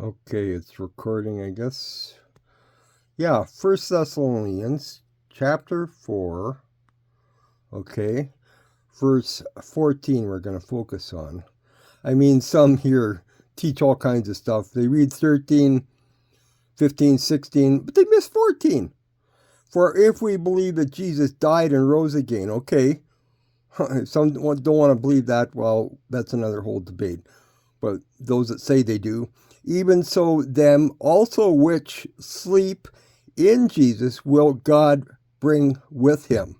Okay, it's recording, I guess. Yeah, 1 Thessalonians chapter 4. Okay, verse 14 we're going to focus on. I mean, some here teach all kinds of stuff. They read 13, 15, 16, but they miss 14. For if we believe that Jesus died and rose again, okay, some don't want to believe that, well, that's another whole debate. But those that say they do, even so them also which sleep in Jesus will God bring with him.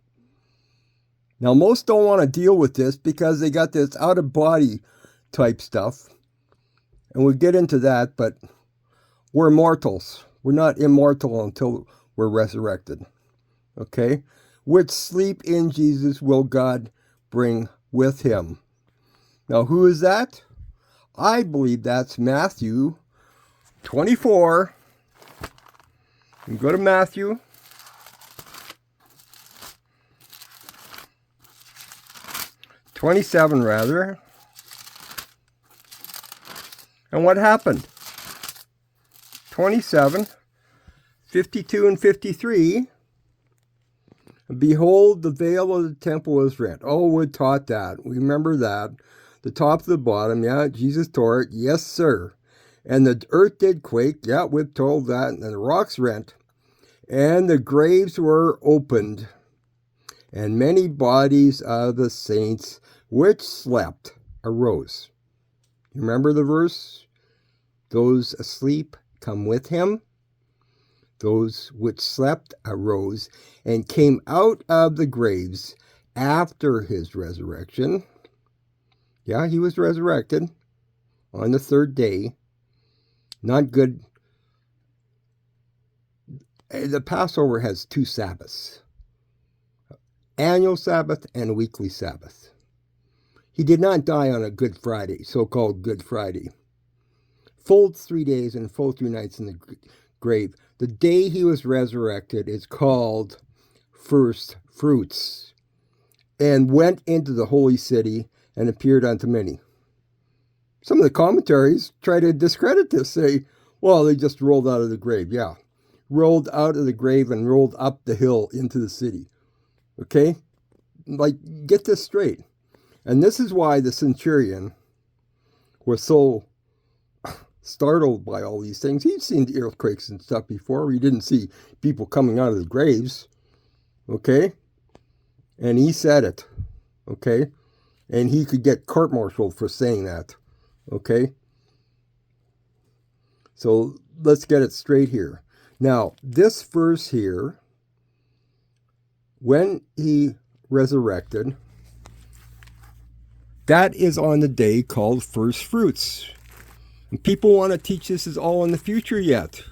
Now, most don't want to deal with this because they got this out-of-body type stuff. And we'll get into that, but we're mortals. We're not immortal until we're resurrected. Okay? Which sleep in Jesus will God bring with him. Now, who is that? I believe that's Matthew 24. You go to Matthew. (27) rather. And what happened? 27, 52 and 53. Behold, the veil of the temple was rent. Oh, we taught that. We remember that. The top to the bottom, yeah, Jesus tore it. Yes, sir. And the earth did quake. Yeah, we've told that. And the rocks rent. And the graves were opened. And many bodies of the saints which slept arose. You remember the verse? Those asleep come with him. Those which slept arose and came out of the graves after his resurrection. Yeah, he was resurrected on the third day. Not good. The Passover has 2 Sabbaths. Annual Sabbath and a weekly Sabbath. He did not die on a Good Friday, so-called Good Friday. Full 3 days and full 3 nights in the grave. The day he was resurrected is called First Fruits, and went into the holy city and appeared unto many. Some of the commentaries try to discredit this, say, well, they just rolled out of the grave. Yeah, rolled out of the grave and rolled up the hill into the city. Okay? Like, get this straight. And this is why the centurion was so startled by all these things. He'd seen the earthquakes and stuff before. He didn't see people coming out of the graves. Okay? And he said it. Okay? And he could get court-martialed for saying that. Okay? So let's get it straight here. Now, this verse here, when he resurrected, that is on the day called First Fruits. And people want to teach this is all in the future yet.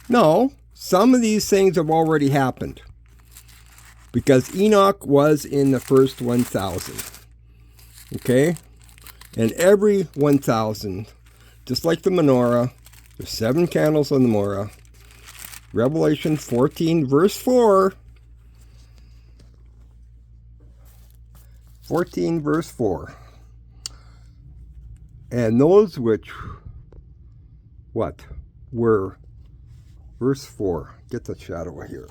No, some of these things have already happened. Because Enoch was in the first 1,000. Okay? And every 1,000, just like the Menorah, there's 7 candles on the Menorah. Revelation 14, verse 4. 14, verse 4. And those which, what, were, verse 4. Get the shadow here.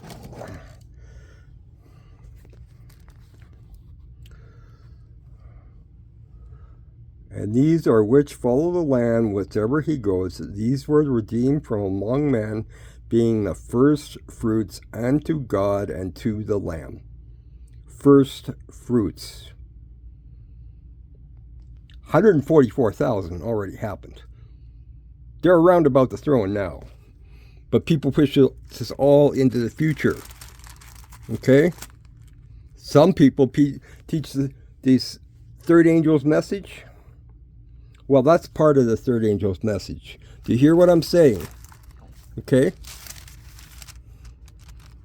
And these are which follow the Lamb whithersoever he goes. These were redeemed from among men, being the first fruits unto God and to the Lamb. First fruits. 144,000 already happened. They're around about the throne now. But people push this all into the future. Okay? Some people teach these third angel's message. Well, that's part of the third angel's message. Do you hear what I'm saying? Okay?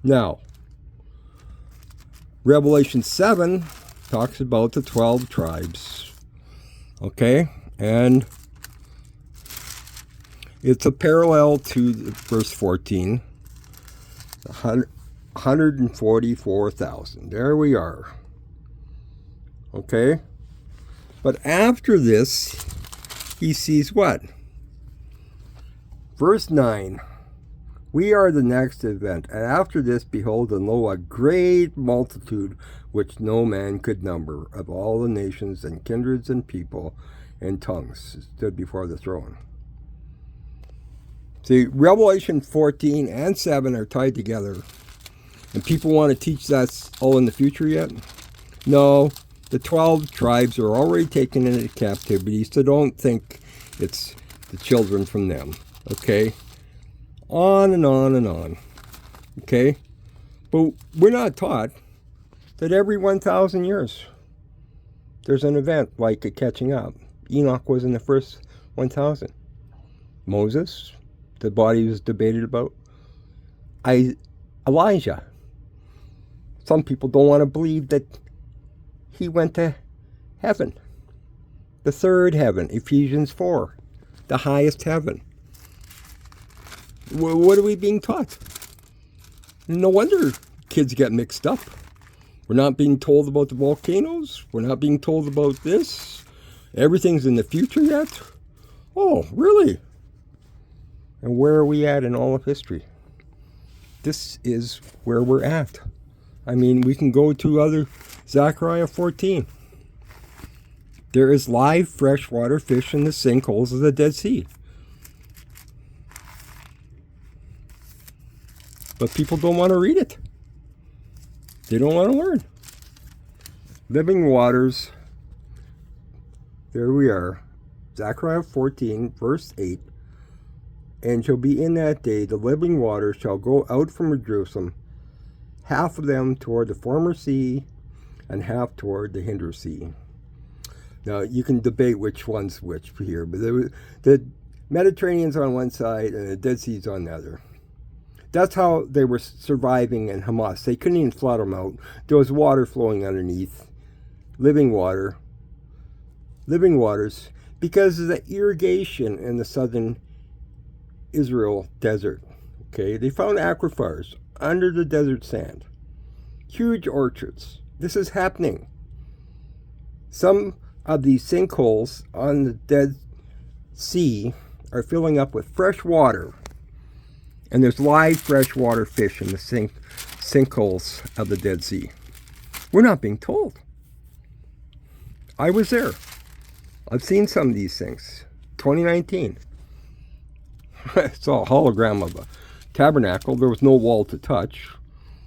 Now, Revelation 7 talks about the 12 tribes. Okay? And it's a parallel to verse 14. 144,000. There we are. Okay? But after this, he sees what? Verse 9. We are the next event, and after this, behold, and lo, a great multitude, which no man could number, of all the nations and kindreds and people and tongues, stood before the throne. See, Revelation 14 and 7 are tied together. And people want to teach that's all in the future yet? No, the 12 tribes are already taken into captivity, so don't think it's the children from them, okay? On and on and on, okay? But we're not taught that every 1,000 years there's an event like a catching up. Enoch was in the first 1,000. Moses, the body was debated about. Elijah. Some people don't want to believe that he went to heaven. The third heaven, Ephesians 4, the highest heaven. What are we being taught? No wonder kids get mixed up. We're not being told about the volcanoes. We're not being told about this. Everything's in the future yet. Oh, really? And where are we at in all of history? This is where we're at. I mean, we can go to other Zechariah 14. There is live freshwater fish in the sinkholes of the Dead Sea. But people don't want to read it. They don't want to learn. Living waters. There we are. Zechariah 14, verse 8. And shall be in that day, the living waters shall go out from Jerusalem, half of them toward the former sea, and half toward the hinder sea. Now, you can debate which one's which here, but the Mediterranean's on one side and the Dead Sea's on the other. That's how they were surviving in Hamas. They couldn't even flood them out. There was water flowing underneath. Living waters, because of the irrigation in the southern Israel desert. Okay, they found aquifers under the desert sand. Huge orchards. This is happening. Some of these sinkholes on the Dead Sea are filling up with fresh water. And there's live freshwater fish in the sinkholes of the Dead Sea. We're not being told. I was there. I've seen some of these things. 2019. I saw a hologram of a tabernacle. There was no wall to touch.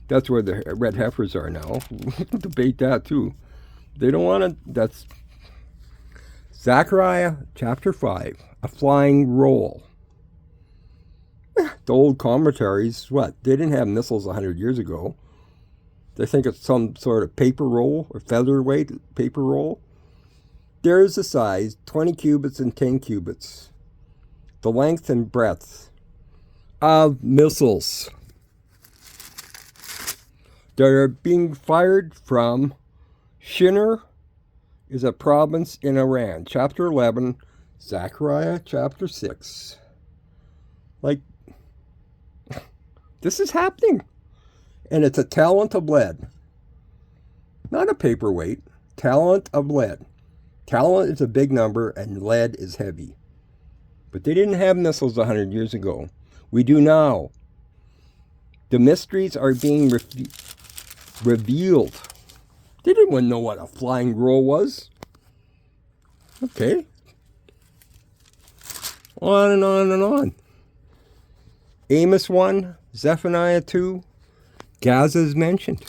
That's where the red heifers are now. We can debate that too. They don't want to. That's Zechariah chapter 5. A flying roll. The old commentaries, what? They didn't have missiles 100 years ago. They think it's some sort of paper roll or featherweight paper roll. There's the size, 20 cubits and 10 cubits. The length and breadth of missiles that are being fired from Shinar is a province in Iran. Chapter 11, Zechariah chapter 6. Like, this is happening. And it's a talent of lead. Not a paperweight. Talent of lead. Talent is a big number and lead is heavy. But they didn't have missiles 100 years ago. We do now. The mysteries are being revealed. They didn't know what a flying roll was. Okay. On and on and on. Amos 1, Zephaniah 2, Gaza is mentioned.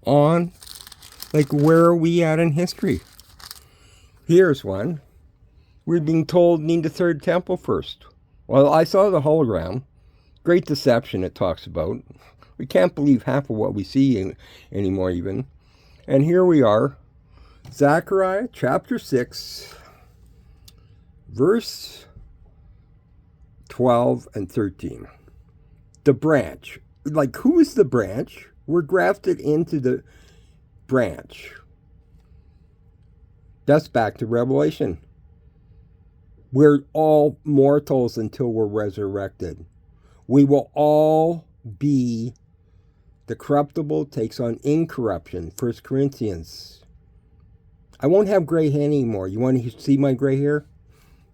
On, like, where are we at in history? Here's one. We're being told need the third temple first. Well, I saw the hologram. Great deception it talks about. We can't believe half of what we see anymore even. And here we are. Zechariah chapter 6, verse 12 and 13. The branch. Like, who is the branch? We're grafted into the branch. That's back to Revelation. We're all mortals until we're resurrected. We will all be, the corruptible takes on incorruption. 1 Corinthians. I won't have gray hair anymore. You want to see my gray hair?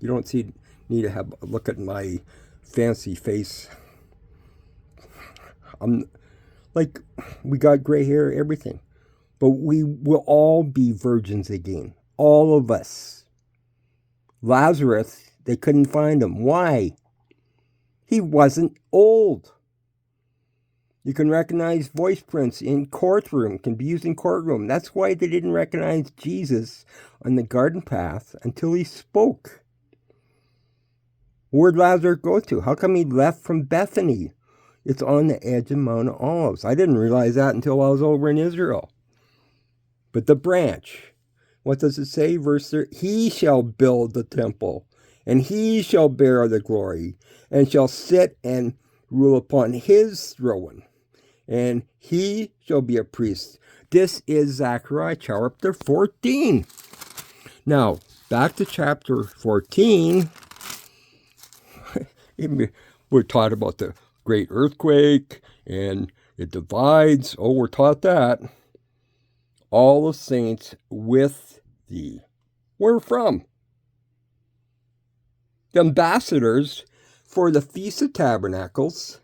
You don't need to have a look at my fancy face. I'm like, we got gray hair, everything. But we will all be virgins again. All of us. Lazarus, they couldn't find him. Why? He wasn't old. You can recognize voice prints in courtroom, can be used in courtroom. That's why they didn't recognize Jesus on the garden path until he spoke. Where'd Lazarus go to? How come he left from Bethany? It's on the edge of Mount Olives. I didn't realize that until I was over in Israel. But the branch, what does it say? Verse 3, he shall build the temple, and he shall bear the glory, and shall sit and rule upon his throne, and he shall be a priest. This is Zechariah chapter 14. Now, back to chapter 14. We're taught about the great earthquake, and it divides. Oh, we're taught that. All the saints with thee. Where from? The ambassadors for the Feast of Tabernacles,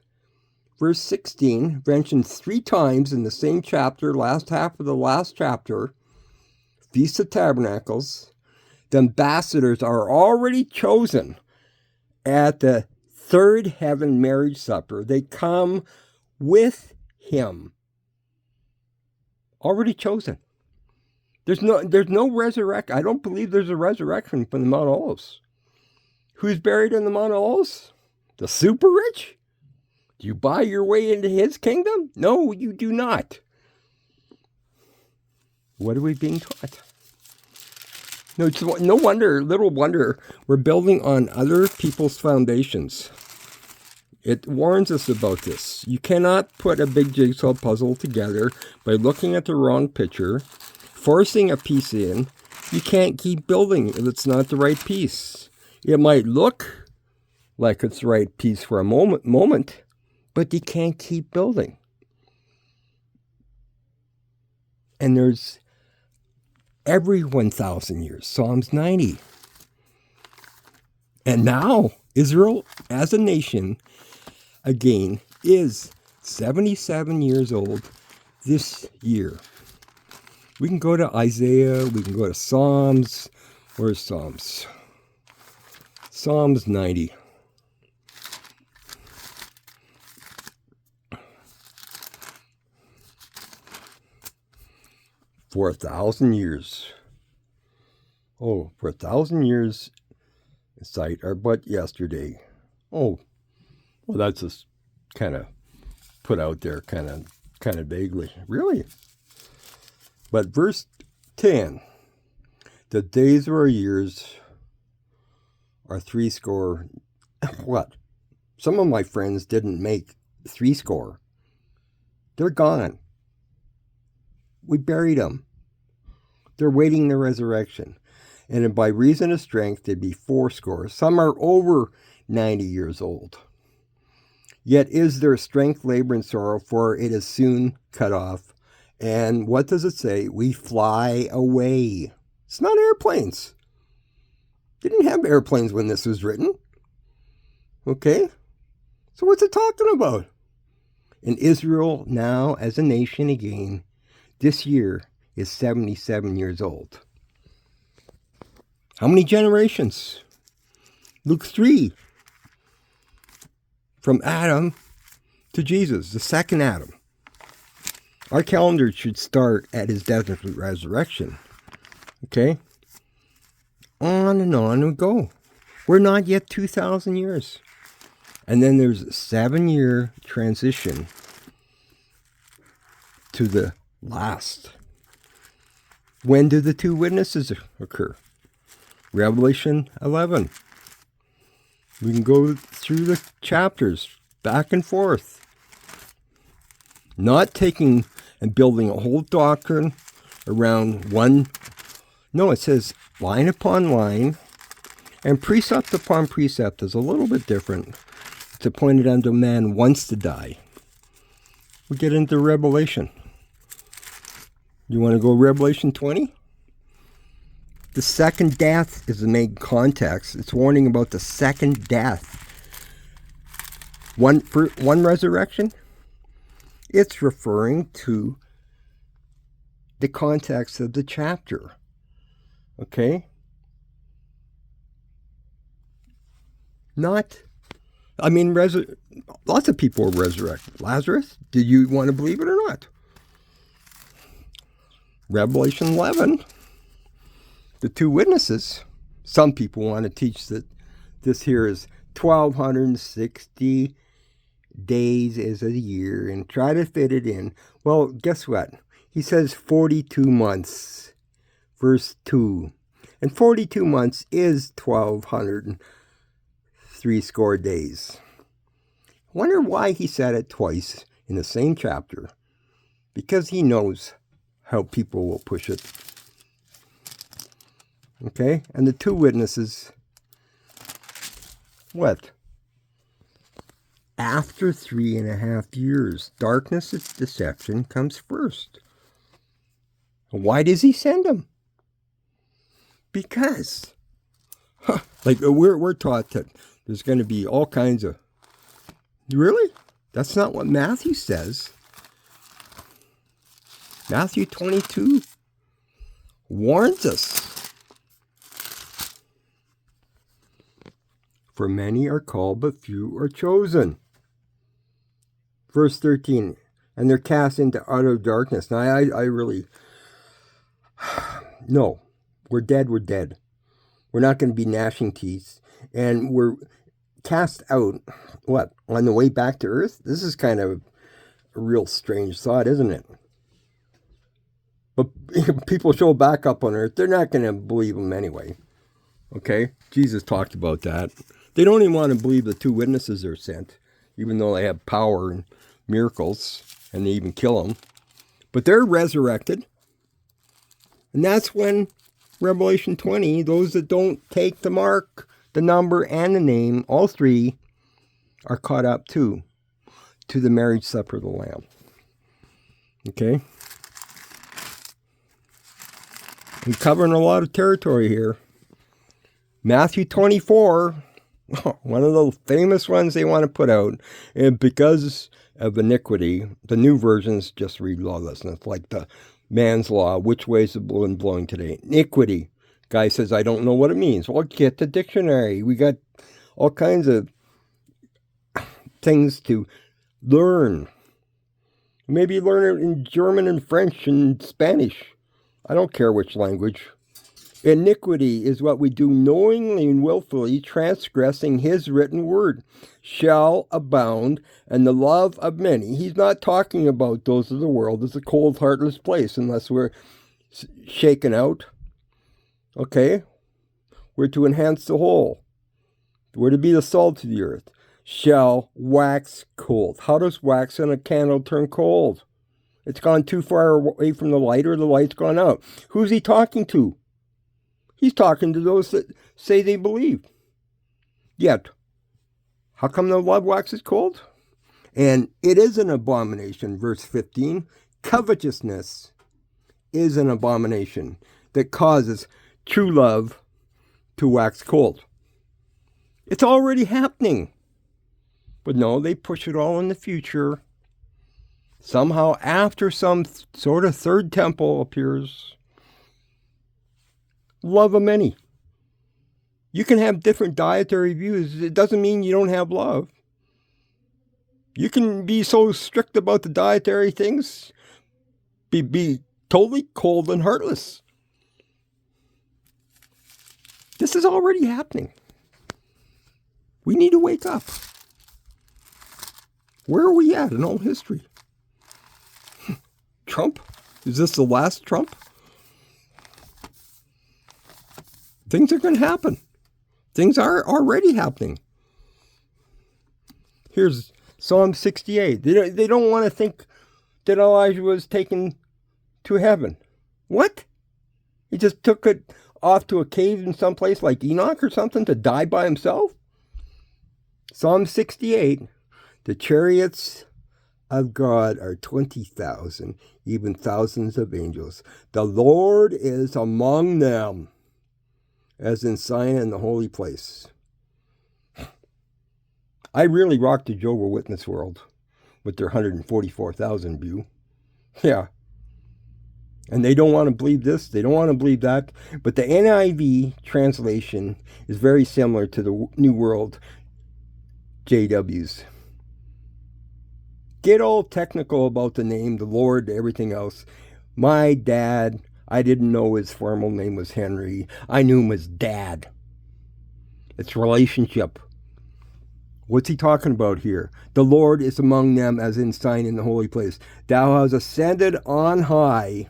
verse 16, mentioned 3 times in the same chapter, last half of the last chapter, Feast of Tabernacles. The ambassadors are already chosen at the third heaven marriage supper. They come with him. Already chosen. There's no resurrection. I don't believe there's a resurrection from the Mount Olives. Who's buried in the Mount Olives? The super rich? Do you buy your way into his kingdom? No, you do not. What are we being taught? No, it's no wonder, little wonder, we're building on other people's foundations. It warns us about this. You cannot put a big jigsaw puzzle together by looking at the wrong picture, forcing a piece in. You can't keep building if it's not the right piece. It might look like it's the right piece for a moment, but you can't keep building. And there's every 1,000 years, Psalms 90. And now, Israel as a nation, again, is 77 years old this year. We can go to Isaiah, we can go to Psalms. Where's Psalms? Psalms 90. For 1,000 years. Oh, for 1,000 years, sight are but yesterday. Oh, well, that's just kind of put out there, kind of vaguely. Really? But verse 10, the days of our years are 60. What? Some of my friends didn't make 60. They're gone. We buried them. They're waiting the resurrection. And by reason of strength, they'd be 80. Some are over 90 years old. Yet is their strength, labor, and sorrow, for it is soon cut off. And what does it say? We fly away. It's not airplanes. They didn't have airplanes when this was written. Okay? So what's it talking about? And Israel now as a nation again, this year is 77 years old. How many generations? Luke 3. From Adam to Jesus, the second Adam. Our calendar should start at his death and resurrection. Okay? On and on we go. We're not yet 2,000 years. And then there's a 7-year transition to the last. When do the 2 witnesses occur? Revelation 11. We can go through the chapters back and forth. Not taking and building a whole doctrine around one. No, it says line upon line, and precept upon precept is a little bit different. It's appointed unto man once to die. We get into Revelation. You want to go Revelation 20? The second death is the main context. It's warning about the second death. One resurrection, it's referring to the context of the chapter. Okay? Lots of people were resurrected. Lazarus, did you want to believe it or not? Revelation 11, the two witnesses. Some people want to teach that this here is 1,260 days is a year and try to fit it in. Well, guess what? He says 42 months, verse 2. And 42 months is 1,260 days. Wonder why he said it twice in the same chapter. Because he knows how people will push it. Okay? And the two witnesses, what? After 3.5 years, darkness and deception comes first. Why does he send them? Because, we're taught that there's going to be all kinds of... Really? That's not what Matthew says. Matthew 22 warns us. For many are called, but few are chosen. Verse 13, and they're cast into utter darkness. Now, I really... No, we're dead, we're dead. We're not going to be gnashing teeth. And we're cast out, what, on the way back to earth? This is kind of a real strange thought, isn't it? But people show back up on earth, they're not going to believe them anyway. Okay? Jesus talked about that. They don't even want to believe the two witnesses are sent, even though they have power and miracles, and they even kill them. But they're resurrected. And that's when Revelation 20, those that don't take the mark, the number, and the name, all three, are caught up too, to the marriage supper of the Lamb. Okay? I'm covering a lot of territory here. Matthew 24, one of the famous ones they want to put out, and because of iniquity, the new versions just read lawlessness, like the man's law, which way is the wind blowing today? Iniquity. Guy says, I don't know what it means. Well, get the dictionary. We got all kinds of things to learn. Maybe learn it in German and French and Spanish. I don't care which language. Iniquity is what we do knowingly and willfully, transgressing his written word, shall abound, and the love of many. He's not talking about those of the world as a cold, heartless place, unless we're shaken out. Okay? We're to enhance the whole. We're to be the salt of the earth. Shall wax cold. How does wax in a candle turn cold? It's gone too far away from the light, or the light's gone out. Who's he talking to? He's talking to those that say they believe. Yet, how come the love waxes cold? And it is an abomination, verse 15. Covetousness is an abomination that causes true love to wax cold. It's already happening. But no, they push it all in the future. Somehow, after some sort of third temple appears, love of many. You can have different dietary views. It doesn't mean you don't have love. You can be so strict about the dietary things, be totally cold and heartless. This is already happening. We need to wake up. Where are we at in all history? Trump? Is this the last Trump? Things are going to happen. Things are already happening. Here's Psalm 68. They don't want to think that Elijah was taken to heaven. What? He just took it off to a cave in some place like Enoch or something to die by himself? Psalm 68. The chariots of God are 20,000, even thousands of angels. The Lord is among them. as in sign in the holy place. I really rocked the Jehovah's Witness world with their 144,000 view. Yeah. And they don't want to believe this, they don't want to believe that. But the NIV translation is very similar to the New World JWs. Get all technical about the name, the Lord, everything else. My dad, I didn't know his formal name was Henry. I knew him as Dad. It's relationship. What's he talking about here? The Lord is among them as in sign in the holy place. Thou hast ascended on high.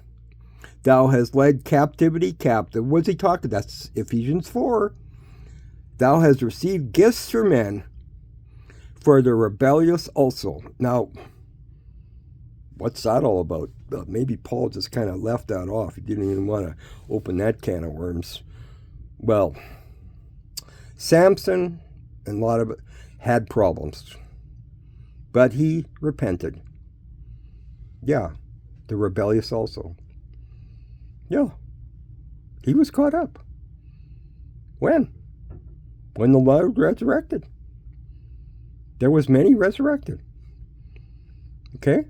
Thou hast led captivity captive. What's he talking? That's Ephesians 4. Thou hast received gifts for men, for the rebellious also. Now, what's that all about? Maybe Paul just kind of left that off. He didn't even want to open that can of worms. Well, Samson and a lot of it had problems, but he repented. Yeah, the rebellious also. Yeah, he was caught up. When? When the Lord resurrected. There was many resurrected. Okay?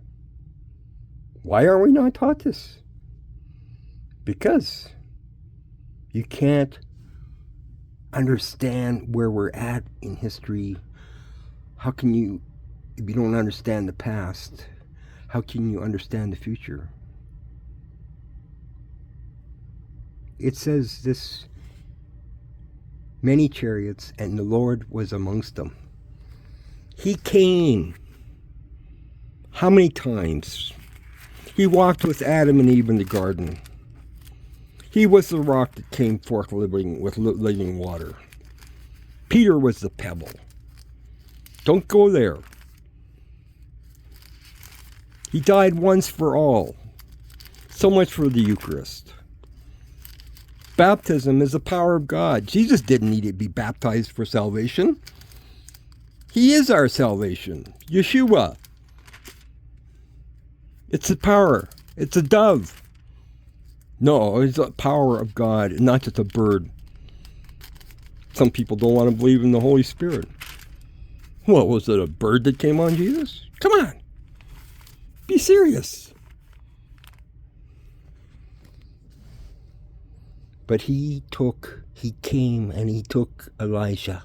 Why are we not taught this? Because you can't understand where we're at in history. How can you, if you don't understand the past, how can you understand the future? It says this, many chariots, and the Lord was amongst them. He came. How many times? He walked with Adam and Eve in the garden. He was the rock that came forth with living water. Peter was the pebble. Don't go there. He died once for all. So much for the Eucharist. Baptism is the power of God. Jesus didn't need to be baptized for salvation. He is our salvation. Yeshua. It's the power. It's a dove. No, it's the power of God, not just a bird. Some people don't want to believe in the Holy Spirit. What, was it a bird that came on Jesus? Come on. Be serious. But he came and he took Elijah.